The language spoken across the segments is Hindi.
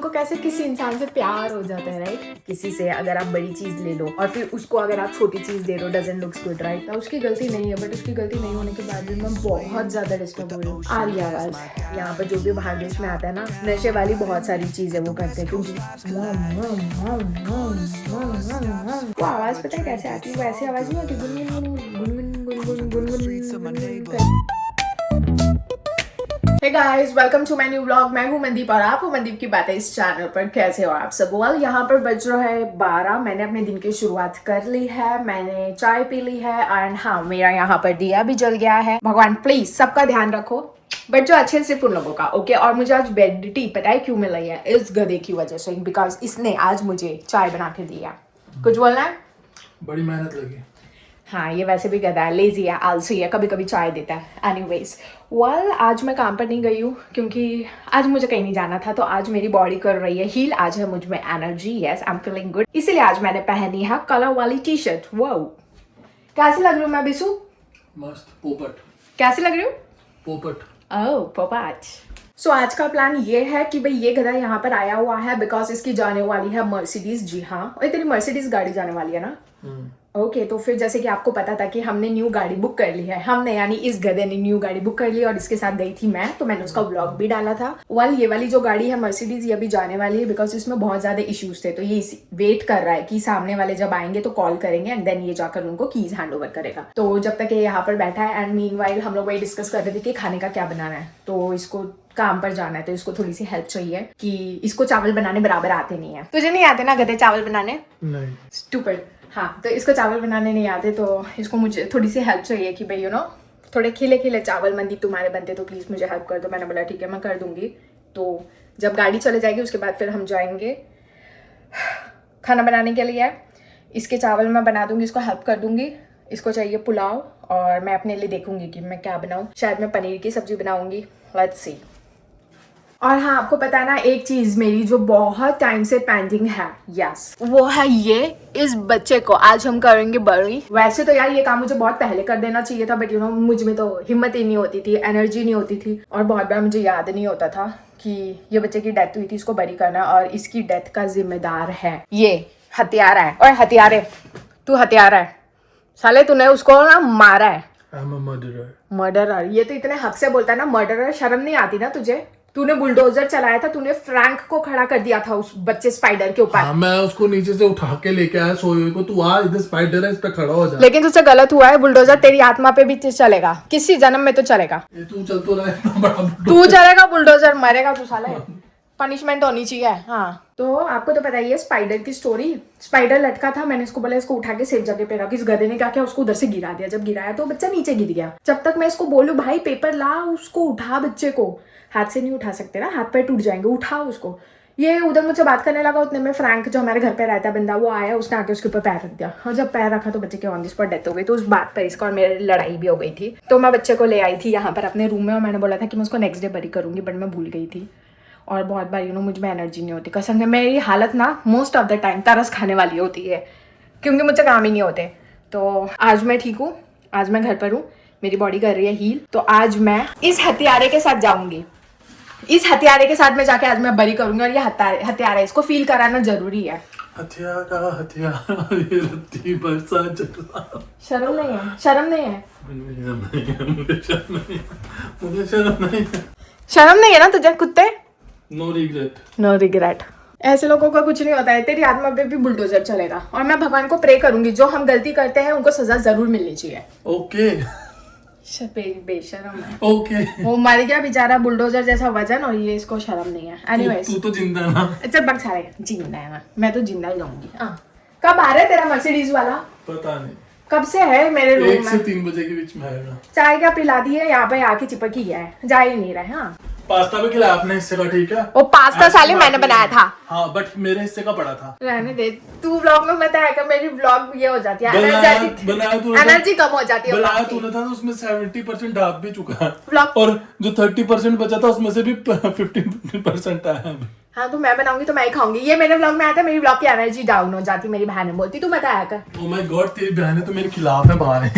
आपको कैसे किसी इंसान से प्यार हो जाता है, राइट? किसी से अगर आप बड़ी चीज ले लो और फिर उसको अगर आप छोटी चीज दे दो, डजंट लुक्स गुड, राइट? तो उसकी गलती नहीं है, बट उसकी गलती नहीं होने के बाद भी मैं बहुत ज्यादा डिस्टर्ब हो रही हूँ। आ रही आवाज, यहाँ पर जो भी बाहर देश में आता है ना, नशे वाली बहुत सारी चीजें वो करते हैं, क्योंकि वो आवाज पता है कैसे आती है? वो ऐसी आवाज नहीं होती, Gungun Gungun Gungun Gungun. Hey guys, welcome to my new vlog। मैं हूँ मनदीप और आप हो मनदीप की बातें इस चैनल पर। कैसे हो आप सब? वेल, यहाँ पर बज रहा है 12। मैंने अपने दिन की शुरुआत कर ली है, मैंने चाय पी ली है एंड हाँ, मेरा यहाँ पर दिया भी जल गया है। भगवान प्लीज सबका ध्यान रखो, बट जो अच्छे सिर्फ उन लोगों का, ओके? और मुझे आज बेड टी पता है क्यों मिल रही है? इस गधे की वजह से, बिकॉज इसने आज मुझे चाय बना के दिया। कुछ बोलना है? बड़ी मेहनत लगी। हाँ, ये वैसे भी गधा है, लेजी है, आलसी है, कभी कभी चाय देता है। एनीवेज, वेल, आज मैं काम पर नहीं गई हूँ क्योंकि आज मुझे कहीं नहीं जाना था। तो आज मेरी बॉडी कर रही है हील, आज है मुझ में energy, yes I am feeling good. इसीलिए आज मैंने पहनी है कलर वाली टी शर्ट। वाओ, कैसी लग रही हूँ मैं बिसू? मस्त पोपट। कैसी लग रही हूँ? पोपट। ओह पोपट। सो आज का प्लान ये है कि भाई ये गधा यहाँ पर आया हुआ है बिकॉज इसकी जाने वाली है मर्सिडीज। जी हाँ, और तेरी मर्सिडीज गाड़ी जाने वाली है ना? ओके, तो फिर जैसे कि आपको पता था कि हमने न्यू गाड़ी बुक कर ली है, हमने यानी इस गधे ने न्यू गाड़ी बुक कर ली और इसके साथ गई थी मैं, तो मैंने उसका व्लॉग भी डाला था। वेल, ये वाली जो गाड़ी है मर्सिडीज, ये अभी जाने वाली है बिकॉज इसमें बहुत ज्यादा इश्यूज थे। तो ये वेट कर रहा है कि सामने वाले जब आएंगे तो कॉल करेंगे एंड देन ये जाकर उनको कीज हैंड ओवर करेगा। तो जब तक ये यहाँ पर बैठा है एंड मीनवाइल हम लोग वही डिस्कस कर रहे थे कि खाने का क्या बनाना है। तो इसको काम पर जाना है तो इसको थोड़ी सी हेल्प चाहिए कि इसको चावल बनाने बराबर आते नहीं है। तुझे नहीं आते ना गधे चावल बनाने? नहीं। स्टूपिड। हाँ, तो इसको चावल बनाने नहीं आते, तो इसको मुझे थोड़ी सी हेल्प चाहिए कि भाई थोड़े खिले खिले चावल मनदीप तुम्हारे बनते तो प्लीज़ मुझे हेल्प कर दो। मैंने बोला ठीक है मैं कर दूंगी। तो जब गाड़ी चले जाएगी उसके बाद फिर हम जाएंगे खाना बनाने के लिए। इसके चावल मैं बना दूंगी, इसको हेल्प कर दूंगी। इसको चाहिए पुलाव और मैं अपने लिए देखूंगी कि मैं क्या बनाऊँ। शायद मैं पनीर की सब्जी बनाऊंगी, लेट्स सी। और हाँ, आपको पता है ना, एक चीज मेरी जो बहुत टाइम से पेंडिंग है, यस, वो है ये, इस बच्चे को आज हम करेंगे बड़ी। वैसे तो यार ये काम मुझे बहुत पहले कर देना चाहिए था, बट मुझ में तो हिम्मत ही नहीं होती थी, एनर्जी नहीं होती थी और बहुत बार मुझे याद नहीं होता था कि ये बच्चे की डेथ हुई थी, इसको बरी करना, और इसकी डेथ का जिम्मेदार है ये हत्यारा है। और हत्यारे, तू हत्यारा है साले, तूने उसको ना मारा है। मर्डरर। ये तो इतने हक से बोलता है ना मर्डरर, शर्म नहीं आती ना तुझे? तूने बुलडोजर चलाया था, तूने फ्रैंक को खड़ा कर दिया था उस बच्चे स्पाइडर के ऊपर। हाँ, मैं उसको नीचे से उठा के लेके आया सोए हुए को, तू आ इधर स्पाइडर है इस पे खड़ा हो जा। लेकिन तुझसे गलत हुआ है, बुलडोजर तेरी आत्मा पे भी चलेगा, किसी जन्म में तो चलेगा। ये तू चल तो रहा है बड़ा तू चलेगा, बुलडोजर मरेगा तू साले। पनिशमेंट होनी चाहिए। हाँ, तो आपको तो पता ही है स्पाइडर की स्टोरी। स्पाइडर लटका था, मैंने इसको बोला इसको उठा के सेफ जगह पे रख। इस गधे ने क्या किया, उसको उधर से गिरा दिया। जब गिराया तो बच्चा नीचे गिर गया। जब तक मैं इसको बोलूं भाई पेपर ला, उसको उठा, बच्चे को हाथ से नहीं उठा सकते ना, हाथ पैर टूट जाएंगे, उठाओ उसको। ये उधर मुझसे बात करने लगा, उतने में फ्रैंक जो हमारे घर पे रहता है बंदा, वो आया, उसने आके उसके ऊपर पैर रख दिया और जब पैर रखा तो बच्चे की ऑन द स्पॉट डेथ हो गई। तो उस बात पर इसका और मेरी लड़ाई भी हो गई थी। तो मैं बच्चे को ले आई थी यहाँ पर अपने रूम में और मैंने बोला था कि मैं उसको नेक्स्ट डे बरी करूंगी, बट मैं भूल गई थी। और बहुत बार मुझ में एनर्जी नहीं होती, कसम से। मेरी हालत ना मोस्ट ऑफ द टाइम तरस खाने वाली होती है क्योंकि मुझसे काम ही नहीं होते। तो आज मैं ठीक हूँ, आज मैं घर पर हूँ, मेरी बॉडी कर रही है हील। तो आज मैं इस हथियारे के साथ जाऊंगी, इस हथियारे के साथ मैं जाके आज मैं बरी करूंगी। और ये हथियारा इसको फील कराना जरूरी है। हथियारा हथियारा ये रत्ती बरसा चला। शर्म नहीं है? शर्म नहीं है? मुझे शर्म नहीं है। शर्म नहीं है ना तुझे कुत्ते? No regret. No regret. ऐसे लोगों का कुछ नहीं होता है। तेरी आत्मा पे भी बुलडोजर चलेगा और मैं भगवान को प्रे करूंगी जो हम गलती करते हैं उनको सजा जरूर मिलनी चाहिए। ओके। बेशरम है। ओके। वो मर गया बेचारा, बुलडोजर जैसा वजन, और ये इसको शर्म नहीं है। एनीवेज, तू तो जिंदा है ना? अच्छा बक सारे जिंदा है, मैं तो जिंदा ही रहूंगी। कब आ रहा है तेरा मर्सिडीज वाला? पता नहीं कब से है मेरे रूम में? 1 से 3 बजे के बीच में आएगा। चाय क्या पिला दी है, यहाँ पे आके चिपक ही गया है, जा ही नहीं रहा है। हाँ, पास्ता भी खिलाया आपने हिस्से का, ठीक है? वो पास्ता साले मैंने बनाया था। हाँ, बट मेरे हिस्से का पड़ा था। रहने दे, तू व्लॉग में मत आया कर, मेरी व्लॉग ये हो जाती है, एनर्जी कम हो जाती है। बनाया तूने था, उसमें 70% डाल भी चुका है व्लॉग, और जो 30% बचा था उसमें से भी 15% आया है। हाँ, तो मैं बनाऊंगी तो मैं ही खाऊंगी। ये मेरे व्लॉग में आता है, मेरी व्लॉग की एनर्जी डाउन हो जाती, मेरी बहन बोलती तू मत आया कर। ओह माय गॉड, तेरी बहनें तो मेरे खिलाफ है बाहर।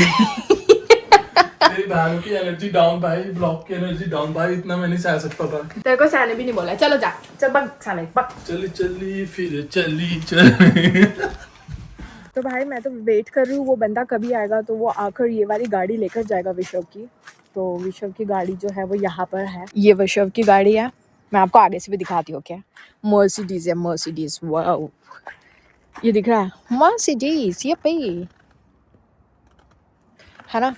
तेरी बहनों की एनर्जी डाउन भाई, ब्लॉक की एनर्जी डाउन भाई, इतना मैं नहीं सह सकता था। तेरे को सहने भी नहीं बोला, चलो जा, चल बग साले बग। चली चली फिर चली। तो भाई मैं तो वेट कर रही हूँ, वो बंदा कभी आएगा तो वो आकर ये वाली गाड़ी लेकर जाएगा विश्व की। तो विश्व की गाड़ी जो है वो यहाँ पर है, ये विश्व की गाड़ी है। मैं आपको आगे से भी दिखाती हूँ, क्या मर्सिडीज है, मर्सिडीज। वाओ, ये दिख रहा है मर्सिडीज, ये पे है ना।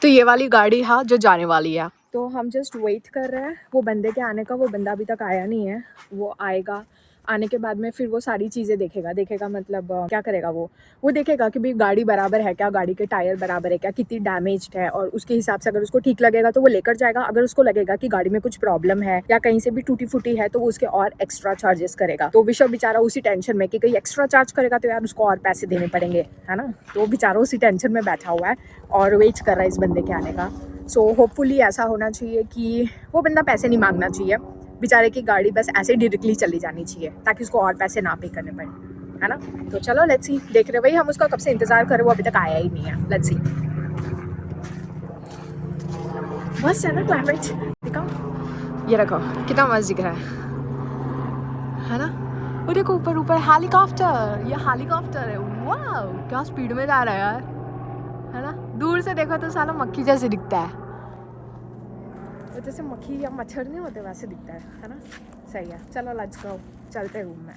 तो ये वाली गाड़ी है जो जाने वाली है। तो हम जस्ट वेट कर रहे हैं वो बंदे के आने का। वो बंदा अभी तक आया नहीं है, वो आएगा। आने के बाद में फिर वो सारी चीज़ें देखेगा मतलब क्या करेगा वो देखेगा कि भाई गाड़ी बराबर है क्या, गाड़ी के टायर बराबर है क्या, कितनी डैमेज्ड है, और उसके हिसाब से अगर उसको ठीक लगेगा तो वो लेकर जाएगा। अगर उसको लगेगा कि गाड़ी में कुछ प्रॉब्लम है या कहीं से भी टूटी फूटी है तो वो उसके और एक्स्ट्रा चार्जेस करेगा। तो विश्व बेचारा उसी टेंशन में कि कहीं एक्स्ट्रा चार्ज करेगा तो यार उसको और पैसे देने पड़ेंगे, है ना। तो बेचारा उसी टेंशन में बैठा हुआ है और वेट कर रहा है इस बंदे के आने का। सो होपफुली ऐसा होना चाहिए कि वो बंदा पैसे नहीं मांगना चाहिए, बेचारे की गाड़ी बस ऐसे डायरेक्टली चली जानी चाहिए ताकि उसको और पैसे ना पे करने पड़े, है ना। तो चलो लेट्स सी, देख रहे भाई हम उसका कब से इंतजार कर रहे, वो अभी तक आया ही नहीं है। लेट्स सी, मस्त है ना क्लाइमेट, दिखाओ, ये रखो कितना मस्त दिख रहा है ना। वो देखो ऊपर ऊपर हेलीकॉप्टर, ये हेलीकॉप्टर है। वाह क्या स्पीड में जा रहा है यार, है ना। दूर से देखो तो साला मक्खी जैसे दिखता है, जैसे मक्खी या मच्छर नहीं होते वैसे दिखता है ना। सही है, चलो लेट्स गो, चलते रूम में।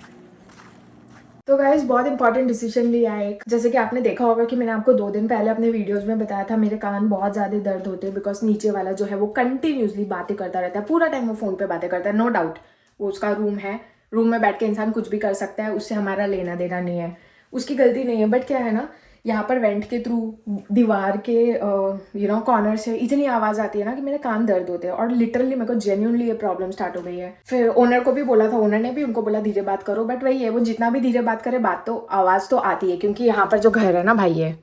तो गाइस बहुत इंपॉर्टेंट डिसीजन लिया है एक। जैसे कि आपने देखा होगा कि मैंने आपको 2 दिन पहले अपने वीडियोस में बताया था मेरे कान बहुत ज़्यादा दर्द होते हैं, बिकॉज नीचे वाला जो है वो कंटिन्यूसली बातें करता रहता है, पूरा टाइम वो फ़ोन पे बातें करता है। नो डाउट वो उसका रूम है, रूम में बैठ के इंसान कुछ भी कर सकता है, उससे हमारा लेना देना नहीं है, उसकी गलती नहीं है। बट क्या है ना, यहाँ पर वेंट के थ्रू दीवार के कॉर्नर से इतनी आवाज़ आती है ना कि मेरे कान दर्द होते हैं, और लिटरली मेरे को जेन्युइनली ये प्रॉब्लम स्टार्ट हो गई है। फिर ओनर को भी बोला था, ओनर ने भी उनको बोला धीरे बात करो, बट वही है, वो जितना भी धीरे बात करे बात तो आवाज़ तो आती है, क्योंकि यहाँ पर जो घर है ना भाई,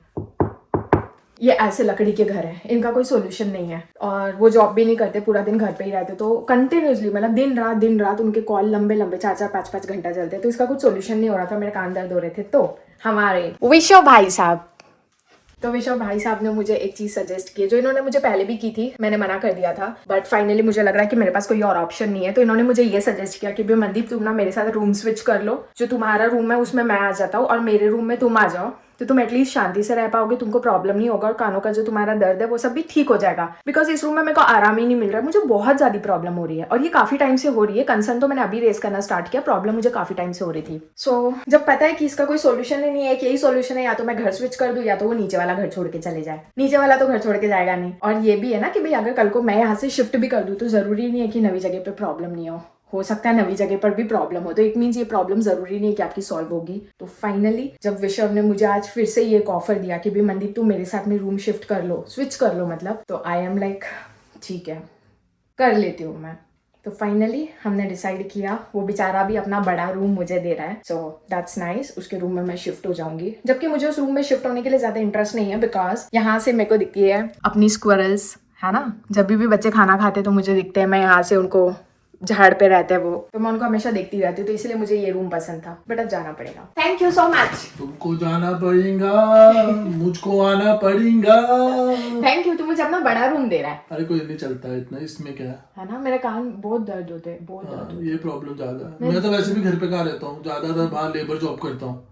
ये ऐसे लकड़ी के घर है, इनका कोई सोल्यूशन नहीं है। और वो जॉब भी नहीं करते, पूरा दिन घर पे ही रहते, तो कंटिन्यूसली मतलब दिन रात उनके कॉल लंबे 4-5 घंटा चलते, तो इसका कुछ सोल्यूशन नहीं हो रहा था। मेरे कान दर्द हो रहे थे, तो हमारे विश्व भाई साहब ने मुझे एक चीज सजेस्ट की, जो इन्होंने मुझे पहले भी की थी, मैंने मना कर दिया था, बट फाइनली मुझे लग रहा है कि मेरे पास कोई और ऑप्शन नहीं है। तो इन्होंने मुझे ये सजेस्ट किया कि भाई मनदीप तुम ना मेरे साथ रूम स्विच कर लो, जो तुम्हारा रूम है उसमें मैं आ जाता हूँ और मेरे रूम में तुम आ जाओ, तो तुम एटलीस्ट शांति से रह पाओगे, तुमको प्रॉब्लम नहीं होगा, और कानों का जो तुम्हारा दर्द है वो सब भी ठीक हो जाएगा। बिकॉज इस रूम में मेरे को आराम ही नहीं मिल रहा है, मुझे बहुत ज्यादा प्रॉब्लम हो रही है, और ये काफी टाइम से हो रही है। कंसर्न तो मैंने अभी रेस करना स्टार्ट किया, प्रॉब्लम मुझे काफी टाइम से हो रही थी। सो जब पता है कि इसका कोई सोल्यूशन ही नहीं है, यही सोल्यूशन है, या तो मैं घर स्विच कर दूं या तो वो नीचे वाला घर छोड़ के चले जाए। नीचे वाला तो घर छोड़ के जाएगा नहीं, और ये भी है ना कि भाई अगर कल को मैं यहाँ से शिफ्ट भी कर दूं तो जरूरी नहीं है कि नई जगह पे प्रॉब्लम नहीं हो सकता है नई जगह पर भी प्रॉब्लम हो, तो इट मीन्स ये प्रॉब्लम जरूरी नहीं है कि आपकी सॉल्व होगी। तो फाइनली जब विश्व ने मुझे आज फिर से ये एक ऑफर दिया कि भाई मनदीप तू मेरे साथ में रूम शिफ्ट कर लो, स्विच कर लो मतलब, तो आई एम लाइक ठीक है कर लेती हूँ मैं। तो फाइनली हमने डिसाइड किया, वो बेचारा भी अपना बड़ा रूम मुझे दे रहा है, सो दैट्स नाइस। उसके रूम में मैं शिफ्ट हो जाऊंगी, जबकि मुझे उस रूम में शिफ्ट होने के लिए ज्यादा इंटरेस्ट नहीं है, बिकॉज यहाँ से मेरे को दिखती है अपनी स्क्वायरल्स, है ना। जब भी बच्चे खाना खाते तो मुझे दिखते हैं, मैं यहाँ से उनको, झाड़ पे रहते हैं वो, तो मैं उनको हमेशा देखती रहती हूँ, तो इसलिए मुझे ये रूम पसंद था। बट अब जाना पड़ेगा। Thank you so much. तुमको जाना पड़ेगा, मुझको आना पड़ेगा। थैंक यू, तू मुझे अपना बड़ा रूम दे रहा है। अरे कोई नहीं चलता है इतना, इसमें क्या है ना, मेरे कान बहुत दर्द होते हैं, बहुत दर्द होते हैं। ये प्रॉब्लम ज्यादा है। मैं तो वैसे भी घर पे कहाँ रहता हूँ, ज्यादातर बाहर लेबर जॉब करता हूँ,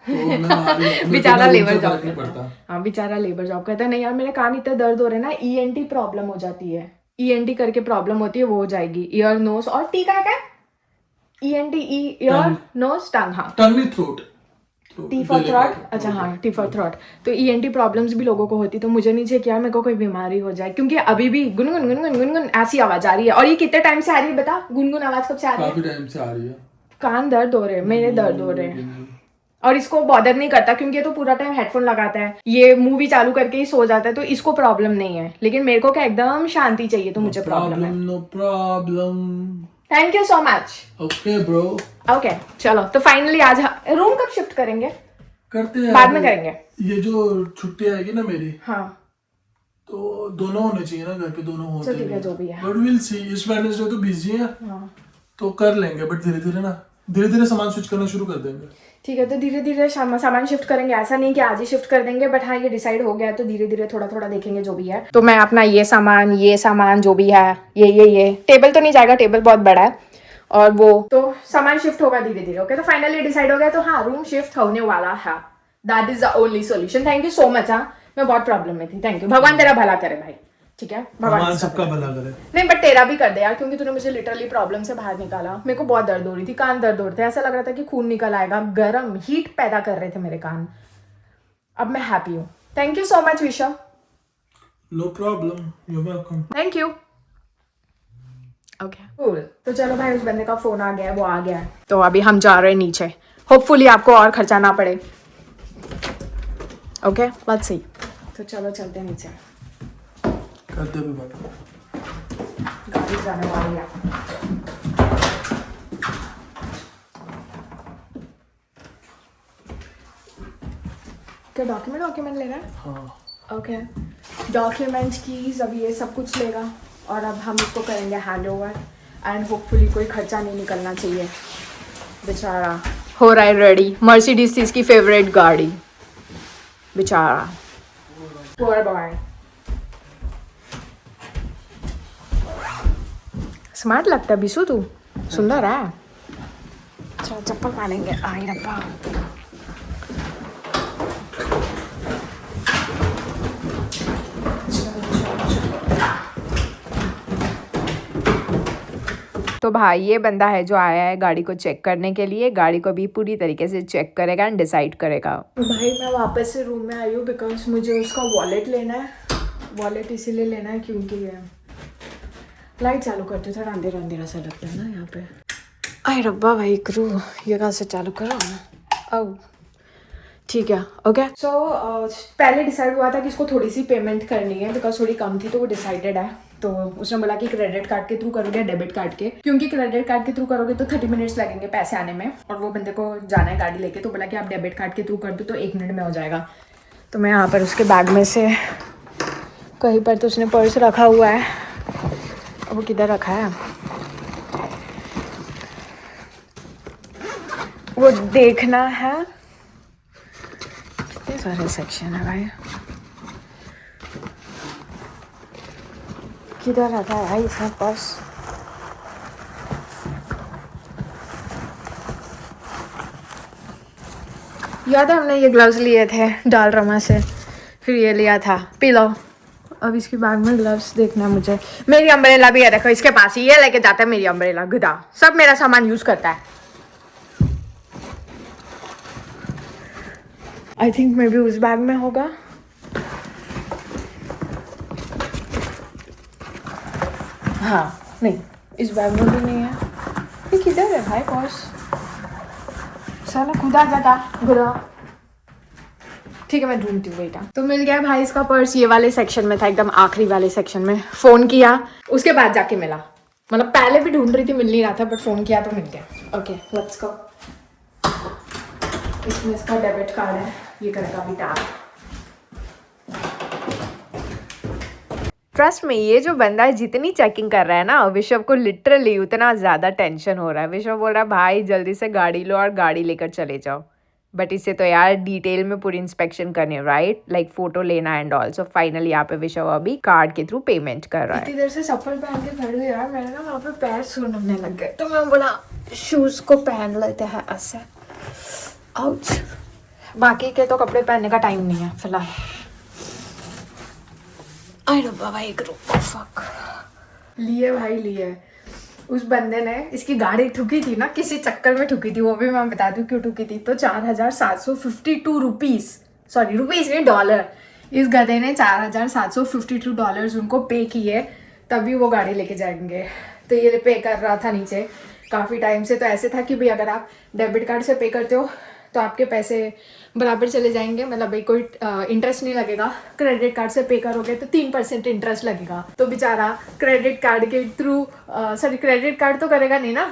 तो मैं बेचारा लेबर जॉब नहीं पड़ता। हाँ बेचारा लेबर जॉब करता है। नहीं यार मेरे कान इतने दर्द हो रहे हैं ना, ENT प्रॉब्लम हो जाती है, ENT करके प्रॉब्लम होती है, वो हो जाएगी। ईयर नोज और टी का क्या, ENT ईयर नोज टंग, हाँ टंग नहीं, थ्रोट, टी फॉर थ्रॉट, अच्छा हाँ टी फॉर थ्रॉट। तो ENT प्रॉब्लम्स भी लोगों को होती, तो मुझे नहीं चाहिए कि यार मेरे को कोई बीमारी हो जाए, क्योंकि अभी भी गुनगुन गुनगुन गुनगुन ऐसी आवाज आ रही है। और ये कितने टाइम से आ रही है बता, गुनगुन आवाज कब से आ रही है? काफी टाइम से आ रही है। कान दर्द हो रहे हैं, मेरे दर्द हो रहे हैं, और इसको बॉदर नहीं करता क्योंकि ये तो पूरा टाइम हेडफोन लगाता है, ये मूवी चालू करके ही सो जाता है, तो इसको प्रॉब्लम नहीं है। लेकिन मेरे को क्या एकदम शांति चाहिए, तो मुझे प्रॉब्लम है। No problem. Thank you so much. Okay bro. Okay चलो, तो फाइनली आज रूम कब शिफ्ट करेंगे? करते हैं बाद में करेंगे। ये जो छुट्टी आएगी ना मेरी, हाँ तो दोनों होने चाहिए ना घर पे, दोनों होते ठीक है जो भी है। बट विल सी, इस वेडनेसडे तो बिजी है, हाँ तो कर लेंगे, बट धीरे धीरे ना धीरे धीरे सामान स्विच करना शुरू कर देंगे। ठीक है, तो धीरे धीरे सामान शिफ्ट करेंगे, ऐसा नहीं कि आज ही शिफ्ट कर देंगे, बट हाँ ये डिसाइड हो गया है तो धीरे धीरे थोड़ा थोड़ा देखेंगे जो भी है। तो मैं अपना ये सामान जो भी है, ये टेबल तो नहीं जाएगा, टेबल बहुत बड़ा है, और वो तो सामान शिफ्ट होगा धीरे धीरे। ओके, तो फाइनली डिसाइड हो गया, तो हाँ रूम शिफ्ट होने वाला है। That is the only solution. Thank you so much. हाँ मैं बहुत प्रॉब्लम में थी, थैंक यू। भगवान तेरा भला करे भाई, ठीक है, भगवान सबका भला करे। नहीं बट तेरा भी कर दे यार, क्योंकि तूने मुझे लिटरली प्रॉब्लम से बाहर निकाला। मेरे को बहुत दर्द हो रही थी, कान दर्द हो रहे थे, ऐसा लग रहा था कि खून निकल आएगा, गरम हीट पैदा कर रहे थे मेरे कान। अब मैं हैप्पी हूँ। Thank you so much Visha. No problem, you welcome. Thank you. Okay cool. तो चलो भाई, उस बंदे का फोन आ गया है, वो आ गया है, तो अभी हम जा रहे हैं नीचे। होपफुली आपको और खर्चा ना पड़े। Okay let's see. तो चलो चलते हैं नीचे, करते भी बात। गाड़ी जाने वाली है। क्या डॉक्यूमेंट लेना है? हाँ ओके, डॉक्यूमेंट कीज, अब ये सब कुछ लेगा और अब हम इसको करेंगे हैंड ओवर एंड होपफुली कोई खर्चा नहीं निकलना चाहिए। बेचारा हो रहा है रेडी, मर्सिडीज थी इसकी फेवरेट गाड़ी, बेचारा पुअर बॉय। स्मार्ट लगता है बिशु, तू सुंदर है। चलो चप्पल पहनेंगे। आई रब्बा, तो भाई ये बंदा है जो आया है गाड़ी को चेक करने के लिए, गाड़ी को भी पूरी तरीके से चेक करेगा एंड डिसाइड करेगा। भाई मैं वापस से रूम में आई हूँ बिकॉज मुझे उसका वॉलेट लेना है। वॉलेट इसीलिए लेना है क्योंकि लाइट चालू करते थे, अंधेरा अंधेरा सा लगता है ना यहाँ पे। अरे रब्बा भाई क्रू, ये कहाँ से चालू करो? अब ठीक है ओके। सो पहले डिसाइड हुआ था कि इसको थोड़ी सी पेमेंट करनी है बिकॉज थोड़ी कम थी, तो वो डिसाइडेड है। तो उसने बोला कि क्रेडिट कार्ड के थ्रू करोगे डेबिट कार्ड के, क्योंकि क्रेडिट कार्ड के थ्रू करोगे तो 30 मिनट्स लगेंगे पैसे आने में, और वो बंदे को जाना है गाड़ी लेके, तो बोला कि आप डेबिट कार्ड के थ्रू कर दो तो 1 मिनट में हो जाएगा। तो मैं यहाँ पर उसके बैग में से कहीं पर तो उसने पर्स रखा हुआ है, वो किधर रखा है वो देखना है। कितने सारे सेक्शन है भाई, किधर रखा है भाई इसका पर्स? याद है हमने ये ग्लव्स लिए थे डालरमा से, फिर ये लिया था पिलो। अब इसके बैग में ग्लव्स देखना है मुझे। मेरी अम्ब्रेला भी है, देखो इसके पास ही, ये लेके जाता है मेरी अम्ब्रेला, गधा सब मेरा सामान यूज करता है। आई थिंक मे बी उस बैग में होगा। हाँ नहीं, इस बैग में भी नहीं है। ये किधर है भाई पर्स? साला खुदा जाता गुदा। ठीक है मैं ढूंढती हूँ बेटा। तो मिल गया भाई इसका पर्स, ये वाले सेक्शन में था, एकदम आखिरी वाले सेक्शन में। फोन किया उसके बाद जाके मिला, मतलब पहले भी ढूंढ रही थी मिल नहीं रहा था, बट फोन किया तो मिल गया। Okay let's go. इसमें इसका डेबिट कार्ड है, ये करेगा अभी टैप। ट्रस्ट में ये जो बंदा है जितनी चेकिंग कर रहा है ना, विश्व को लिटरली उतना ज़्यादा टेंशन हो रहा है। विश्व बोल रहा है भाई जल्दी से गाड़ी लो और गाड़ी लेकर चले जाओ, बट इससे तो यार डिटेल में पूरी इंस्पेक्शन करनी है, राइट, लाइक फोटो लेना एंड ऑल। सो फाइनली यहाँ पे विश्व अभी कार्ड के थ्रू पेमेंट कर रहा है। इतनी देर से चप्पल पहन के खड़ी यार, मैंने ना वहाँ पे पैर सूखने लग गए, तो मैं बोला शूज को पहन लेते हैं ऐसे। आउच। बाकी के तो कपड़े पहनने का टाइम नहीं है फिलहाल। आई रब्बा भाई फक लिए भाई लिए। उस बंदे ने इसकी गाड़ी ठुकी थी ना, किसी चक्कर में ठुकी थी, वो भी मैं बता दूं क्यों ठुकी थी। तो 4752 रुपीज़, सॉरी रुपीज़ नहीं डॉलर, इस गधे ने 4752 डॉलर्स उनको पे किए, तभी वो गाड़ी लेके जाएंगे। तो ये पे कर रहा था नीचे काफ़ी टाइम से। तो ऐसे था कि भाई अगर आप डेबिट कार्ड से पे करते हो तो आपके पैसे बराबर चले जाएंगे, मतलब भाई कोई इंटरेस्ट नहीं लगेगा। क्रेडिट कार्ड से पे करोगे तो 3% इंटरेस्ट लगेगा। तो बेचारा क्रेडिट कार्ड के थ्रू, सॉरी क्रेडिट कार्ड तो करेगा नहीं ना,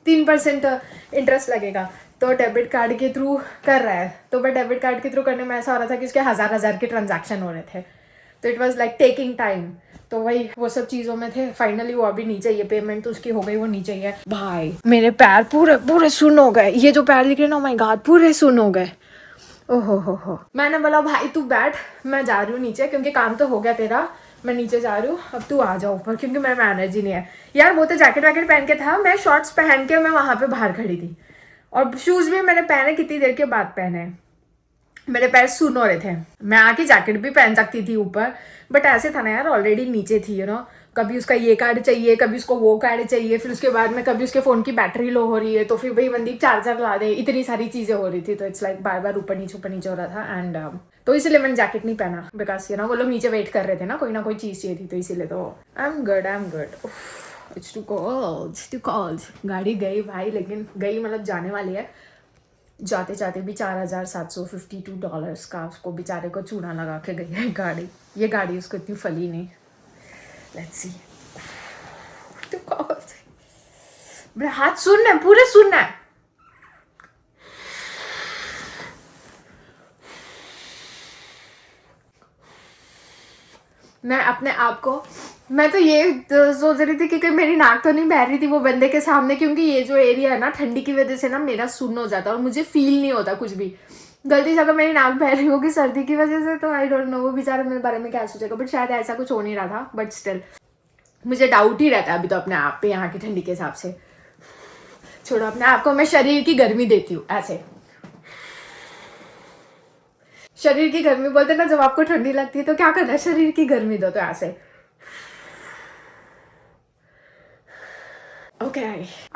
3% इंटरेस्ट लगेगा, तो डेबिट कार्ड के थ्रू कर रहा है। तो बट डेबिट कार्ड के थ्रू करने में ऐसा हो रहा था कि उसके हज़ार के ट्रांजैक्शन हो रहे थे, तो it was like taking time. तो वही वो सब चीजों में थे। फाइनली वो अभी नीचे, ये पेमेंट तो उसकी हो गई, वो नीचे ही है। भाई मेरे पैर पूरे पूरे सुन्न हो गए, ये जो पैर दिख रहे ना, माय गॉड पूरे सुन्न हो गए। ओहो हो। मैंने बोला भाई तू बैठ, मैं जा रही हूँ नीचे, क्योंकि काम तो हो गया तेरा, मैं नीचे जा रही हूँ, अब तू आ जा ऊपर, क्योंकि मेरे में एनर्जी नहीं है यार। वो तो जैकेट वैकेट पहन के था, मैं शॉर्ट्स पहन के मैं वहां पे बाहर खड़ी थी, और शूज भी मैंने पहने कितनी देर के बाद पहने, मेरे पैर सुन हो रहे थे। मैं आके जैकेट भी पहन सकती थी ऊपर, बट ऐसे था ना यार, ऑलरेडी नीचे थी कभी उसका ये कार्ड चाहिए, कभी उसको वो कार्ड चाहिए, फिर उसके बाद में कभी उसके फ़ोन की बैटरी लो हो रही है, तो फिर भाई मंदीप चार्जर ला दे, इतनी सारी चीज़ें हो रही थी, तो इट्स लाइक बार बार ऊपर नीचे हो रहा था। एंड तो इसलिए मैंने जैकेट नहीं पहना, बिकॉज वो लोग नीचे वेट कर रहे थे ना, कोई चीज़ चाहिए थी, तो इसीलिए। तो I am good. It's too cold. गाड़ी गई भाई, लेकिन गई मतलब जाने वाली है। जाते जाते भी $4,752 का उसको बेचारे को चूना लगा के गई है गाड़ी। ये गाड़ी उसको इतनी फली नहीं। Let's see. मेरे हाथ सुनना है, पूरे सुनना है। मैं अपने आप को, मैं तो ये सोच रही थी कि मेरी नाक तो नहीं बह रही थी वो बंदे के सामने, क्योंकि ये जो एरिया है ना, ठंडी की वजह से ना मेरा सुन्न हो जाता है और मुझे फील नहीं होता कुछ भी। गलती से अगर मेरी नाक बह रही होगी सर्दी की वजह से, तो आई डोंट नो वो बेचारा मेरे बारे में क्या सोचेगा, बट शायद ऐसा कुछ हो नहीं रहा था। बट स्टिल मुझे डाउट ही रहता है अभी तो अपने आप पे, यहाँ की ठंडी के हिसाब से। छोड़ो अपने आप को, मैं शरीर की गर्मी देती हूँ ऐसे। शरीर की गर्मी बोलते ना, जब आपको ठंडी लगती है तो क्या करना है, शरीर की गर्मी दो, तो ऐसे। ओके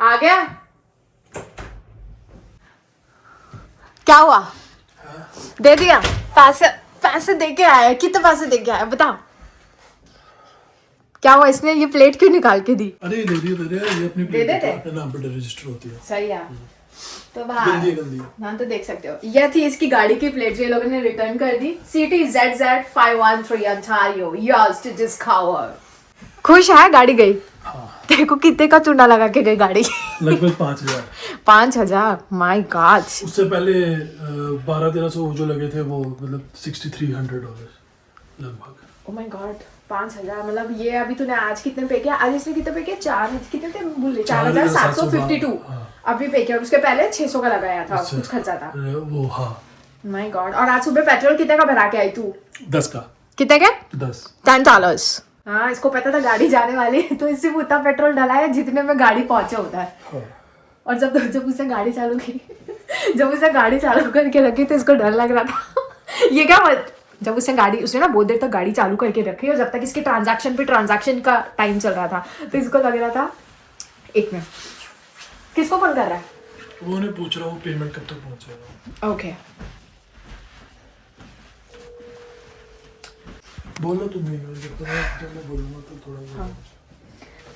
आ गया। क्या हुआ? दे दिया पैसे दे के आया? कितने पैसे दे के आया बता? क्या हुआ, इसने ये प्लेट क्यों निकाल के दी? अरे दे दिया, ये अपनी दे देते? अपने नाम पर रजिस्टर होती है। सही है। तो भाई हाँ, तो देख सकते हो, यह थी इसकी गाड़ी की प्लेट, जो लोगों ने रिटर्न कर दी। CTZZ513 Ontario, yours to discover। खुश है? गाड़ी गई। हाँ। देखो कितने का चूना लगा के गई गाड़ी। लगभग 5,000। 5,000? My God. उससे पहले 1200-1300 जो लगे थे, वो मतलब $6,300 लगभग। ओह माय गॉड, 5,000 मतलब ये अभी तूने आज कितने पे किया? आज इसने कितने पे किया? 4 कितने थे बोले? 4,752 अभी पे किया, और उसके पहले 600 का लगाया था, कुछ खर्चा था वो। हाँ माय गॉड। और आज सुबह पेट्रोल कितने का भरा के आई तू? 10 का। कितने का? 10 $10। हाँ, इसको पता था गाड़ी जाने वाली है, तो इससे उतना पेट्रोल डला है जितने में गाड़ी पहुंचे होता है। हाँ। और जब उसे गाड़ी चालू की जब उसे गाड़ी चालू करके रखी तो इसको डर लग रहा था। ये क्या जब उसने ना बहुत देर तक गाड़ी चालू करके रखी, और जब तक इसके ट्रांजैक्शन का टाइम चल रहा था, तो इसको लग रहा था, एक मिनट, किसको फोन कर रहा है? वो नहीं पूछ रहा हूँ पेमेंट कब तक पहुंचेगा। ओके बोलो तुम ही, जब मैं बोलूँगा तो थोड़ा। हाँ।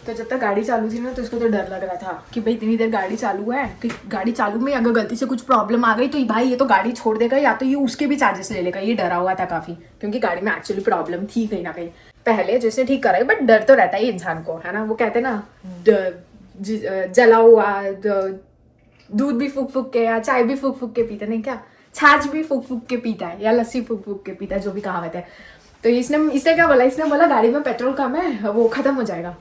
तो जब तक गाड़ी चालू थी ना, तो इसको तो डर लग रहा था कि भाई इतनी देर गाड़ी चालू है, कि गाड़ी चालू में अगर गलती से कुछ प्रॉब्लम आ गई तो भाई ये तो गाड़ी छोड़ देगा, या तो ये उसके भी चार्जेस ले लेगा। ये डरा हुआ था काफ़ी, क्योंकि गाड़ी में एक्चुअली प्रॉब्लम थी कहीं ना कहीं पहले, जिसने ठीक कराई, बट डर तो रहता है इंसान को, है ना। वो कहते ना, जला हुआ दूध भी फूक फूक के, या चाय भी फूक फूक के पीता, नहीं क्या, छाछ भी फूक फूक के पीता है, या लस्सी फूक फूक के पीता है, जो भी कहावत है। तो इसने क्या बोला, इसने बोला गाड़ी में पेट्रोल कम है, वो खत्म हो जाएगा।